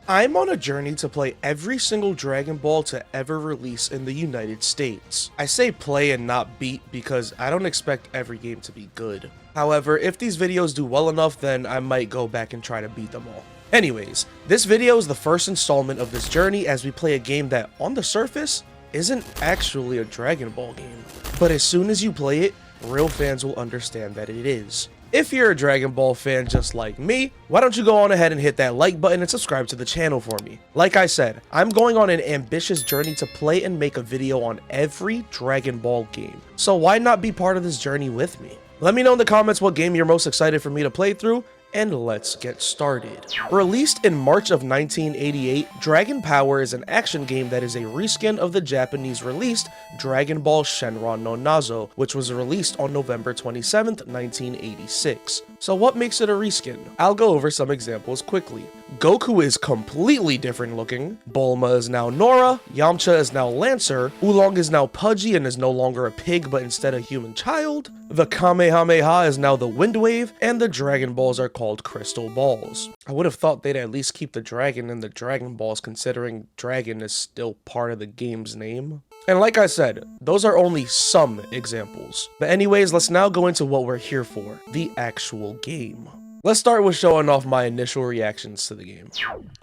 I'm on a journey to play every single Dragon Ball to ever release in the United States. I say play and not beat because I don't expect every game to be good. However, if these videos do well enough, then I might go back and try to beat them all. Anyways, this video is the first installment of this journey as we play a game that, on the surface, isn't actually a Dragon Ball game. But as soon as you play it, real fans will understand that it is. If you're a Dragon Ball fan just like me, why don't you go on ahead and hit that like button and subscribe to the channel for me. Like I said, I'm going on an ambitious journey to play and make a video on every Dragon Ball game. So why not be part of this journey with me? Let me know in the comments what game you're most excited for me to play through, and let's get started. Released in March of 1988, Dragon Power is an action game that is a reskin of the Japanese released Dragon Ball Shenron no Nazo, which was released on November 27th, 1986. So what makes it a reskin? I'll go over some examples quickly. Goku is completely different looking, Bulma is now Nora, Yamcha is now Lancer, Oolong is now Pudgy and is no longer a pig but instead a human child, the Kamehameha is now the Wind Wave, and the Dragon Balls are called Crystal Balls. I would have thought they'd at least keep the dragon in the Dragon Balls considering dragon is still part of the game's name. And like I said, those are only some examples. But anyways, let's now go into what we're here for, the actual game. Let's start with showing off my initial reactions to the game.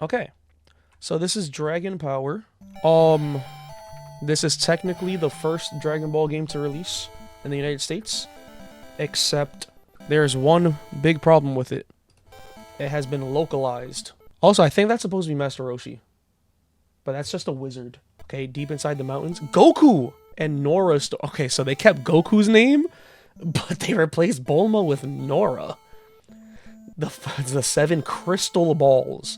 Okay, so this is Dragon Power. This is technically the first Dragon Ball game to release in the United States, except there's one big problem with it. It has been localized. Also, I think that's supposed to be Master Roshi, but that's just a wizard. Okay, deep inside the mountains. Goku and Nora. Okay, so they kept Goku's name, but they replaced Bulma with Nora. The 7 crystal balls.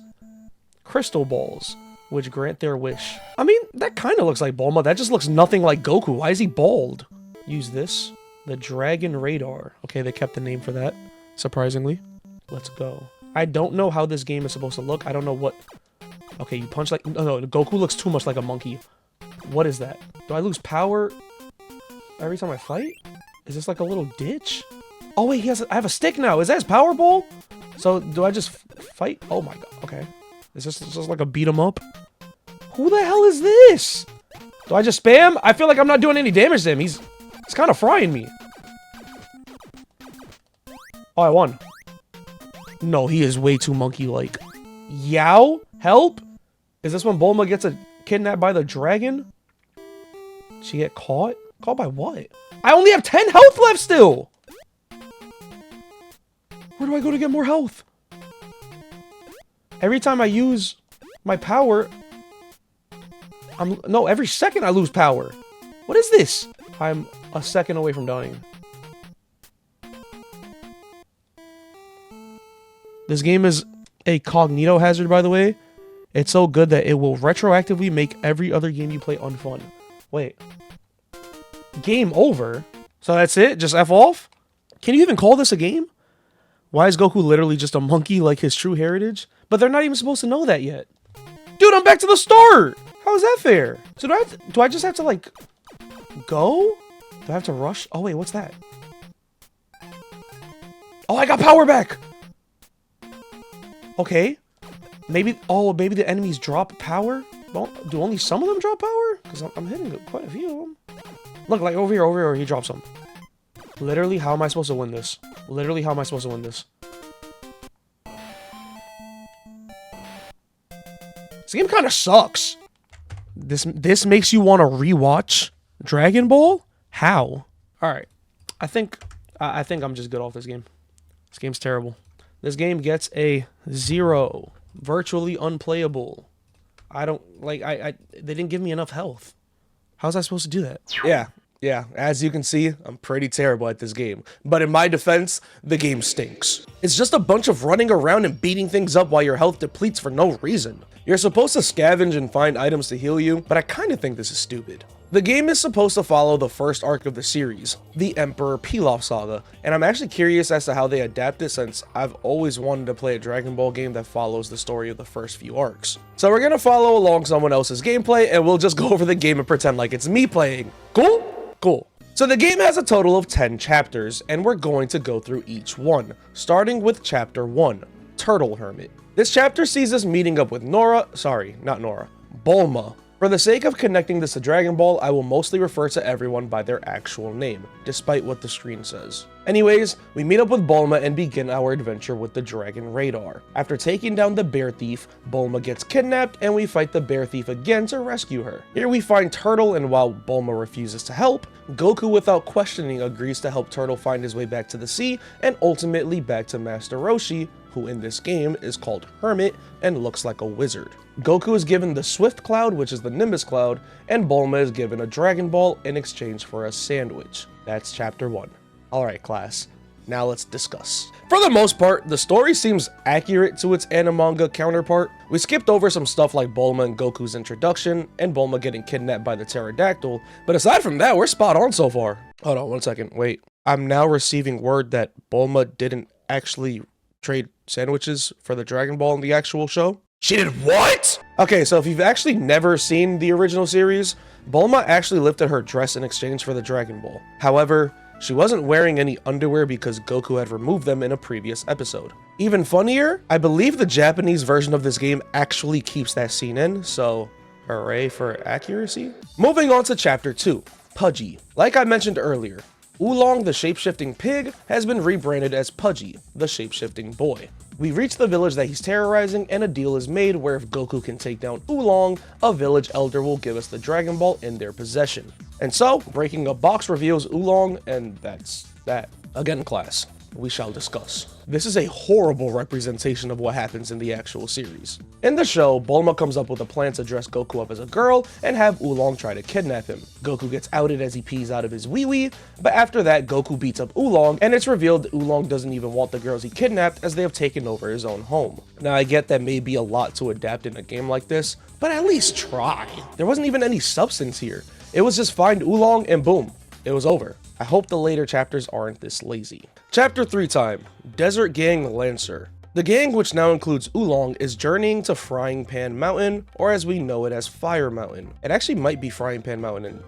Crystal balls, which grant their wish. I mean, that kind of looks like Bulma. That just looks nothing like Goku. Why is he bald? Use this. The Dragon Radar. Okay, they kept the name for that, surprisingly. Let's go. I don't know how this game is supposed to look. I don't know what... Okay, you punch like... No, Goku looks too much like a monkey. What is that? Do I lose power every time I fight? Is this like a little ditch? Oh wait, I have a stick now. Is that his power ball? So do I just fight? Oh my god. Okay. Is this just like a beat 'em up? Who the hell is this? Do I just spam? I feel like I'm not doing any damage to him. He's kind of frying me. Oh, I won. No, he is way too monkey-like. Yow? Help? Is this when Bulma gets kidnapped by the dragon? She get caught? Caught by what? I only have 10 health left still! Where do I go to get more health? Every time I use my power... No, every second I lose power. What is this? I'm a second away from dying. This game is a cognito hazard, by the way. It's so good that it will retroactively make every other game you play unfun. Wait. Game over? So that's it? Just F off? Can you even call this a game? Why is Goku literally just a monkey like his true heritage? But they're not even supposed to know that yet. Dude, I'm back to the start! How is that fair? So do I just have to, like, go? Do I have to rush? Oh, wait, what's that? Oh, I got power back! Okay. Maybe the enemies drop power? Do only some of them drop power? Because I'm hitting quite a few of them. Look, like over here, he drops some. Literally, how am I supposed to win this? Literally, how am I supposed to win this? This game kind of sucks. This makes you want to rewatch Dragon Ball? How? Alright. I think I'm just good off this game. This game's terrible. This game gets a 0. Virtually unplayable. I don't, like, they didn't give me enough health. How was I supposed to do that? Yeah, as you can see, I'm pretty terrible at this game. But in my defense, the game stinks. It's just a bunch of running around and beating things up while your health depletes for no reason. You're supposed to scavenge and find items to heal you, but I kind of think this is stupid. The game is supposed to follow the first arc of the series, the Emperor Pilaf saga, and I'm actually curious as to how they adapt it since I've always wanted to play a Dragon Ball game that follows the story of the first few arcs. So we're gonna follow along someone else's gameplay and we'll just go over the game and pretend like it's me playing. Cool? Cool. So the game has a total of 10 chapters, and we're going to go through each one, starting with Chapter 1, Turtle Hermit. This chapter sees us meeting up with Bulma. For the sake of connecting this to Dragon Ball, I will mostly refer to everyone by their actual name, despite what the screen says. Anyways, we meet up with Bulma and begin our adventure with the Dragon Radar. After taking down the bear thief, Bulma gets kidnapped and we fight the bear thief again to rescue her. Here we find Turtle, and while Bulma refuses to help, Goku without questioning agrees to help Turtle find his way back to the sea and ultimately back to Master Roshi, who in this game is called Hermit and looks like a wizard. Goku is given the Swift Cloud, which is the Nimbus Cloud, and Bulma is given a Dragon Ball in exchange for a sandwich. That's chapter 1. Alright class, now let's discuss. For the most part, the story seems accurate to its anime-manga counterpart. We skipped over some stuff like Bulma and Goku's introduction, and Bulma getting kidnapped by the pterodactyl, but aside from that, we're spot on so far. Hold on 1 second, wait. I'm now receiving word that Bulma didn't actually trade sandwiches for the Dragon Ball in the actual show. She did what? Okay, so if you've actually never seen the original series, Bulma actually lifted her dress in exchange for the Dragon Ball. However, she wasn't wearing any underwear because Goku had removed them in a previous episode. Even funnier, I believe the Japanese version of this game actually keeps that scene in, so hooray for accuracy. Moving on to chapter 2, Pudgy. Like I mentioned earlier, Oolong the shape-shifting pig has been rebranded as Pudgy, the shape-shifting boy. We reach the village that he's terrorizing, and a deal is made where if Goku can take down Oolong, a village elder will give us the Dragon Ball in their possession. And so, breaking a box reveals Oolong, and that's that. Again class, we shall discuss. This is a horrible representation of what happens in the actual series. In the show, Bulma comes up with a plan to dress Goku up as a girl and have Oolong try to kidnap him. Goku gets outed as he pees out of his wee-wee, but after that, Goku beats up Oolong, and it's revealed that Oolong doesn't even want the girls he kidnapped as they have taken over his own home. Now, I get that may be a lot to adapt in a game like this, but at least try. There wasn't even any substance here. It was just find Oolong and boom, it was over. I hope the later chapters aren't this lazy. Chapter 3 time, Desert Gang Lancer. The gang, which now includes Oolong, is journeying to Frying Pan Mountain, or as we know it as Fire Mountain. It actually might be Frying Pan Mountain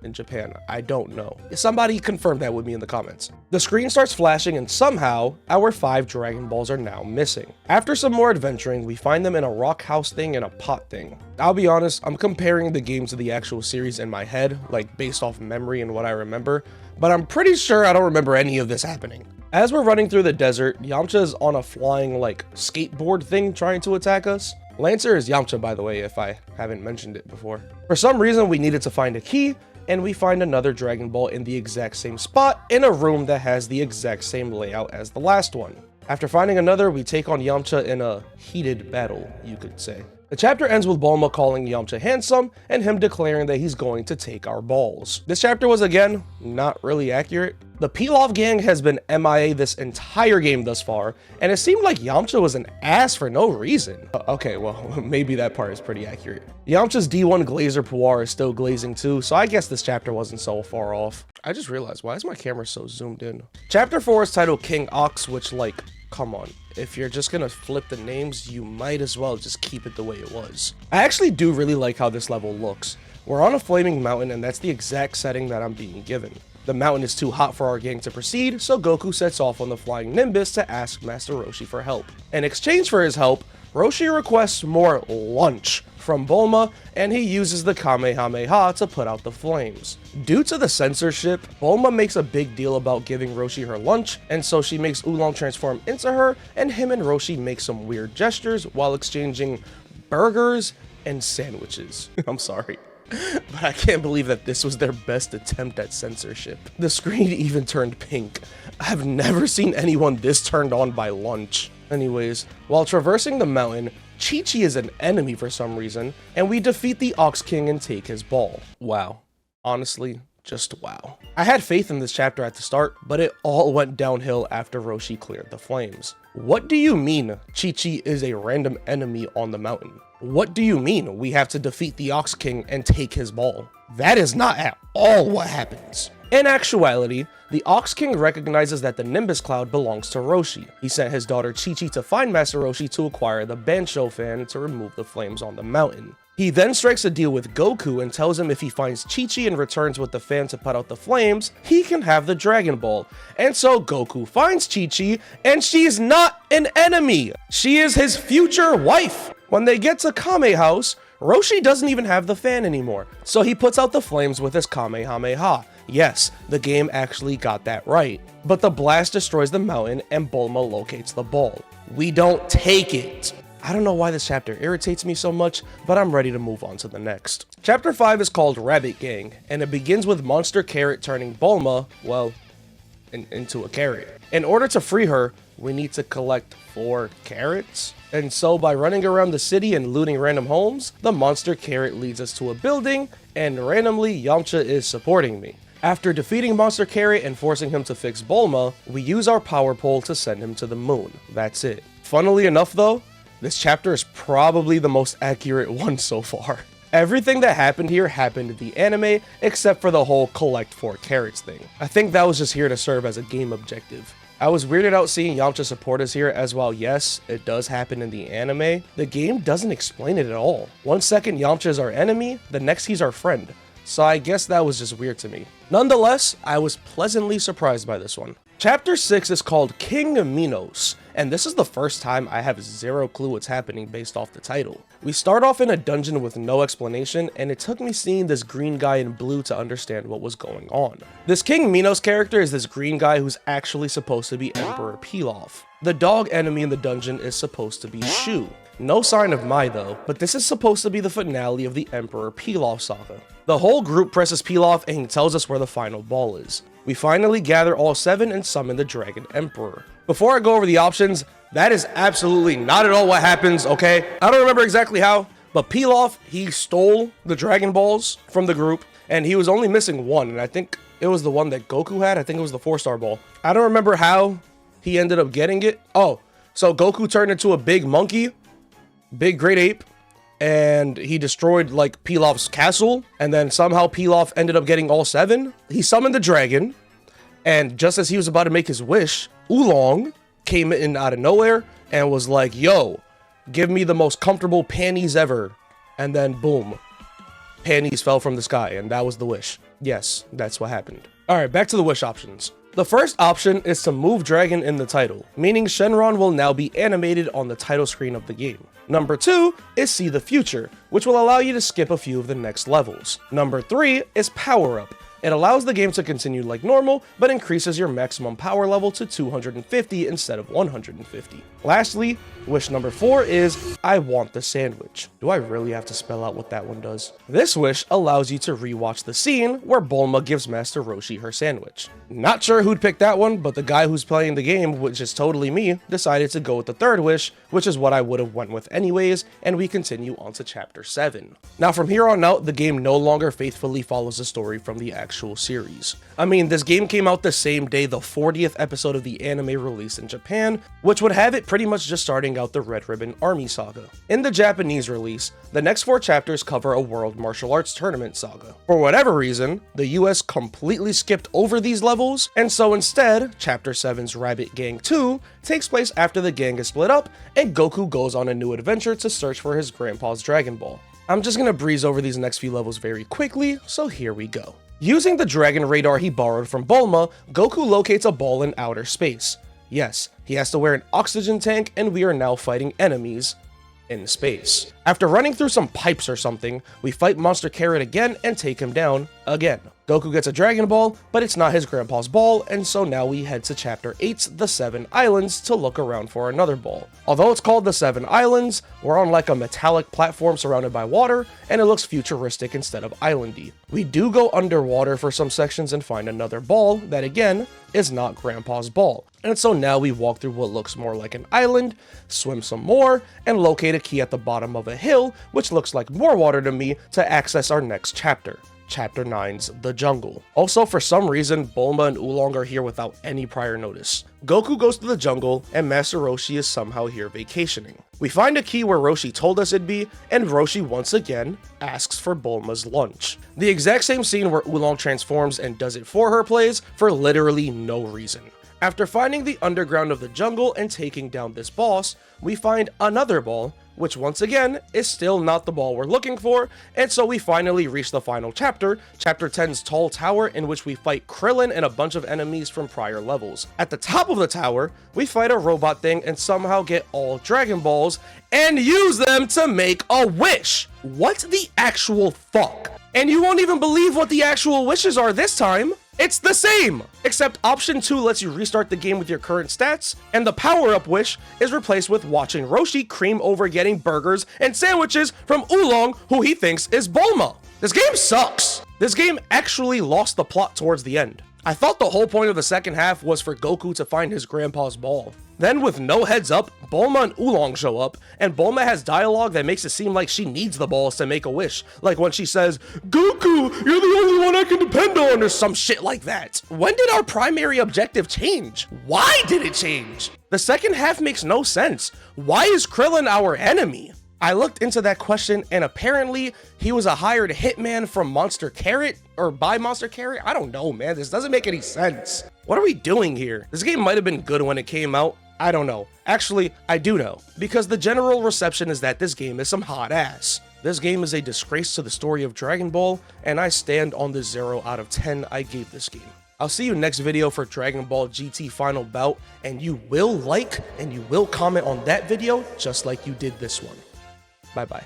in Japan, I don't know. Somebody confirm that with me in the comments. The screen starts flashing and somehow, our 5 Dragon Balls are now missing. After some more adventuring, we find them in a rock house thing and a pot thing. I'll be honest, I'm comparing the game to the actual series in my head, like based off memory and what I remember, but I'm pretty sure I don't remember any of this happening. As we're running through the desert, Yamcha is on a flying like skateboard thing trying to attack us. Lancer is Yamcha, by the way, if I haven't mentioned it before. For some reason, we needed to find a key, and we find another Dragon Ball in the exact same spot in a room that has the exact same layout as the last one. After finding another, we take on Yamcha in a heated battle, you could say. The chapter ends with Bulma calling Yamcha handsome and him declaring that he's going to take our balls. This chapter was, again, not really accurate. The Pilaf gang has been MIA this entire game thus far, and it seemed like Yamcha was an ass for no reason. Okay, well, maybe that part is pretty accurate. Yamcha's D1 Glazer Puar is still glazing too, so I guess this chapter wasn't so far off. I just realized, why is my camera so zoomed in? Chapter 4 is titled King Ox, which, like, come on. If you're just gonna flip the names, you might as well just keep it the way it was. I actually do really like how this level looks. We're on a flaming mountain, and that's the exact setting that I'm being given. The mountain is too hot for our gang to proceed, so Goku sets off on the flying Nimbus to ask Master Roshi for help. In exchange for his help, Roshi requests more lunch from Bulma, and he uses the Kamehameha to put out the flames. Due to the censorship, Bulma makes a big deal about giving Roshi her lunch, and so she makes Oolong transform into her, and him and Roshi make some weird gestures while exchanging burgers and sandwiches. I'm sorry, but I can't believe that this was their best attempt at censorship. The screen even turned pink. I've never seen anyone this turned on by lunch. Anyways, while traversing the mountain, Chi-Chi is an enemy for some reason, and we defeat the Ox King and take his ball. Wow. Honestly, just wow. I had faith in this chapter at the start, but it all went downhill after Roshi cleared the flames. What do you mean Chi-Chi is a random enemy on the mountain? What do you mean we have to defeat the Ox King and take his ball? That is not at all what happens. In actuality, the Ox King recognizes that the Nimbus Cloud belongs to Roshi. He sent his daughter Chi-Chi to find Master Roshi to acquire the Bancho fan to remove the flames on the mountain. He then strikes a deal with Goku and tells him if he finds Chi-Chi and returns with the fan to put out the flames, he can have the Dragon Ball. And so Goku finds Chi-Chi, and she's not not an enemy. She is his future wife. When they get to Kame House, Roshi doesn't even have the fan anymore, so he puts out the flames with his Kamehameha. Yes, the game actually got that right. But the blast destroys the mountain and Bulma locates the ball. We don't take it. I don't know why this chapter irritates me so much, but I'm ready to move on to the next. Chapter 5 is called Rabbit Gang, and it begins with Monster Carrot turning Bulma, well, into a carrot. In order to free her, we need to collect 4 carrots. And so by running around the city and looting random homes, the Monster Carrot leads us to a building, and randomly Yamcha is supporting me. After defeating Monster Carrot and forcing him to fix Bulma, we use our power pole to send him to the moon. That's it. Funnily enough though, this chapter is probably the most accurate one so far. Everything that happened here happened in the anime, except for the whole collect 4 carrots thing. I think that was just here to serve as a game objective. I was weirded out seeing Yamcha support us here, as well, yes, it does happen in the anime. The game doesn't explain it at all. One second Yamcha is our enemy, the next he's our friend. So I guess that was just weird to me. Nonetheless, I was pleasantly surprised by this one. Chapter 6 is called King Minos, and this is the first time I have zero clue what's happening based off the title. We start off in a dungeon with no explanation, and it took me seeing this green guy in blue to understand what was going on. This King Minos character is this green guy who's actually supposed to be Emperor Pilaf. The dog enemy in the dungeon is supposed to be Shu. No sign of Mai though, but this is supposed to be the finale of the Emperor Pilaf saga. The whole group presses Pilaf and he tells us where the final ball is. We finally gather all 7 and summon the Dragon Emperor. Before I go over the options, that is absolutely not at all what happens, okay? I don't remember exactly how, but Pilaf, he stole the Dragon Balls from the group, and he was only missing one, and I think it was the one that Goku had. I think it was the 4-star ball. I don't remember how he ended up getting it. Oh, so Goku turned into a big monkey, big great ape, and he destroyed like Pilaf's castle, and then somehow Pilaf ended up getting all 7. He summoned the dragon, and just as he was about to make his wish, Oolong came in out of nowhere and was like, yo, give me the most comfortable panties ever. And then boom, panties fell from the sky, and that was the wish. Yes, that's what happened. All right, back to the wish options. The first option is to move Dragon in the title, meaning Shenron will now be animated on the title screen of the game. Number 2 is See the Future, which will allow you to skip a few of the next levels. Number 3 is Power Up. It allows the game to continue like normal, but increases your maximum power level to 250 instead of 150. Lastly, wish number 4 is I want the sandwich. Do I really have to spell out what that one does? This wish allows you to rewatch the scene where Bulma gives Master Roshi her sandwich. Not sure who'd pick that one, but the guy who's playing the game, which is totally me, decided to go with the third wish, which is what I would have went with anyways, and we continue on to chapter 7. Now from here on out, the game no longer faithfully follows the story from the actual series. I mean, this game came out the same day the 40th episode of the anime released in Japan, which would have it pretty much just starting out the Red Ribbon Army saga. In the Japanese release, the next 4 chapters cover a World Martial Arts Tournament saga. For whatever reason, the US completely skipped over these levels, and so instead, Chapter 7's Rabbit Gang 2 takes place after the gang is split up, and Goku goes on a new adventure to search for his grandpa's Dragon Ball. I'm just gonna breeze over these next few levels very quickly, so here we go. Using the Dragon Radar he borrowed from Bulma, Goku locates a ball in outer space. Yes, he has to wear an oxygen tank, and we are now fighting enemies in space. After running through some pipes or something, we fight Monster Carrot again and take him down again. Goku gets a Dragon Ball, but it's not his grandpa's ball, and so now we head to Chapter 8's The 7 Islands to look around for another ball. Although it's called The 7 Islands, we're on like a metallic platform surrounded by water, and it looks futuristic instead of islandy. We do go underwater for some sections and find another ball that again is not grandpa's ball. And so now we walk through what looks more like an island, swim some more, and locate a key at the bottom of a hill, which looks like more water to me, to access our next chapter. Chapter 9's The Jungle. Also, for some reason, Bulma and Oolong are here without any prior notice. Goku goes to the jungle, and Master Roshi is somehow here vacationing. We find a key where Roshi told us it'd be, and Roshi once again asks for Bulma's lunch. The exact same scene where Oolong transforms and does it for her plays for literally no reason. After finding the underground of the jungle and taking down this boss, we find another ball, which once again is still not the ball we're looking for, and so we finally reach the final chapter, Chapter 10's Tall Tower, in which we fight Krillin and a bunch of enemies from prior levels. At the top of the tower, we fight a robot thing and somehow get all Dragon Balls and use them to make a wish. What the actual fuck? And you won't even believe what the actual wishes are this time. It's the same, except option 2 lets you restart the game with your current stats, and the power-up wish is replaced with watching Roshi cream over getting burgers and sandwiches from Oolong, who he thinks is Bulma. This game sucks. This game actually lost the plot towards the end. I thought the whole point of the second half was for Goku to find his grandpa's ball. Then with no heads up, Bulma and Oolong show up, and Bulma has dialogue that makes it seem like she needs the balls to make a wish. Like when she says, "Goku, you're the only one I can depend on," or some shit like that. When did our primary objective change? Why did it change? The second half makes no sense. Why is Krillin our enemy? I looked into that question, and apparently he was a hired hitman from Monster Carrot, or by Monster Carrot? I don't know, man. This doesn't make any sense. What are we doing here? This game might have been good when it came out. I don't know. Actually, I do know, because the general reception is that this game is some hot ass. This game is a disgrace to the story of Dragon Ball, and I stand on the 0 out of 10 I gave this game. I'll see you next video for Dragon Ball GT Final Bout, and you will like and you will comment on that video just like you did this one. Bye-bye.